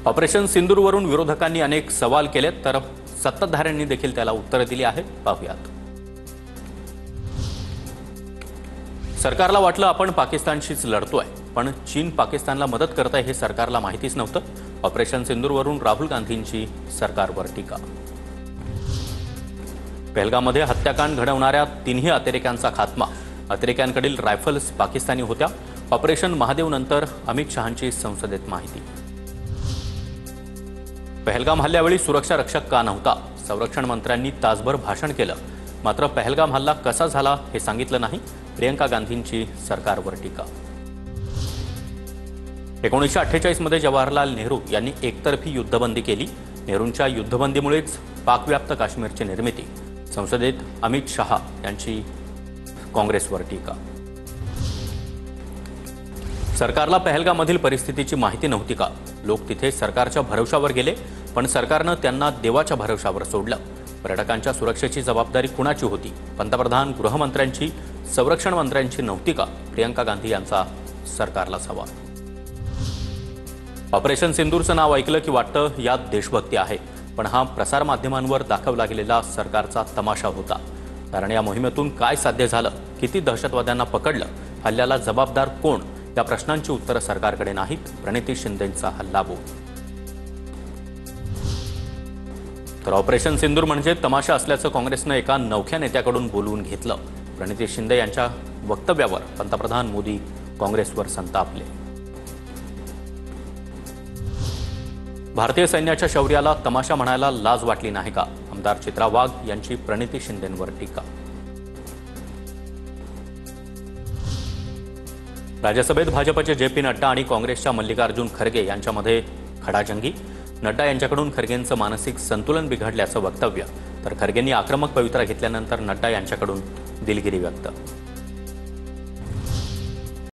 Operation सिंदूरवरून विरोधकांनी अनेक सवाल केलेत, तर सत्ताधाऱ्यांनी देखील त्याला उत्तरे दिली आहेत. पाहूयात. सरकारला वाटलं आपण पाकिस्तानशीच लढतोय, पण चीन पाकिस्तानला मदत करतंय हे सरकारला माहितीच नव्हतं. ऑपरेशन सिंदूरवरून राहुल गांधींची सरकारवर टीका. पहलगाममध्ये हत्याकांड घडवणाऱ्या तिन्ही अतिरेक्यांचा खात्मा. अतिरेक्यांकडील रायफल्स पाकिस्तानी होत्या. ऑपरेशन महादेव नंतर अमित शहांची संसदेत माहिती. पहलगाम हल्ल्यावेळी सुरक्षा रक्षक का नव्हता? संरक्षण मंत्र्यांनी तासभर भाषण केलं, मात्र पहलगाम हल्ला कसा झाला हे सांगितलं नाही. प्रियंका गांधींची सरकारवर टीका. 1948 मध्ये जवाहरलाल नेहरू यांनी एकतर्फी युद्धबंदी केली. नेहरूंच्या युद्धबंदीमुळेच पाकव्याप्त काश्मीरची निर्मिती. संसदेत अमित शहा यांची काँग्रेसवर टीका. सरकारला पहलगाममधील परिस्थितीची माहिती नव्हती का? लोक तिथे सरकारच्या भरवशावर गेले, पण सरकारनं त्यांना देवाच्या भरवशावर सोडलं. पर्यटकांच्या सुरक्षेची जबाबदारी कुणाची होती? पंतप्रधान, गृहमंत्र्यांची, संरक्षण मंत्र्यांची नव्हती का? प्रियंका गांधी यांचा सरकारला सवाल. ऑपरेशन सिंदूरचं नाव ऐकलं की वाटतं यात देशभक्ती आहे, पण हा प्रसारमाध्यमांवर दाखवला गेलेला सरकारचा तमाशा होता. कारण या मोहिमेतून काय साध्य झालं? किती दहशतवाद्यांना पकडलं? हल्ल्याला जबाबदार कोण? या प्रश्नांची उत्तरं सरकारकडे नाहीत. प्रणिती शिंदेंचा हल्लाबोल. तर ऑपरेशन सिंदूर म्हणजे तमाशा असल्याचं काँग्रेसनं एका नवख्या नेत्याकडून बोलवून घेतलं. प्रणिती शिंदे यांच्या वक्तव्यावर पंतप्रधान मोदी काँग्रेसवर संतापले. भारतीय सैन्याच्या शौर्याला तमाशा म्हणायला लाज वाटली नाही का? आमदार चित्रा वाघ यांची प्रणिती शिंदेंवर टीका. राज्यसभेत भाजपचे जे.पी. नड्डा आणि काँग्रेसच्या मल्लिकार्जुन खरगे यांच्यामध्ये खडाजंगी. नड्डा यांच्याकडून खरगेंचं मानसिक संतुलन बिघडल्याचं वक्तव्य, तर खरगेंनी आक्रमक पवित्रा घेतल्यानंतर नड्डा यांच्याकडून दिलगिरी व्यक्त.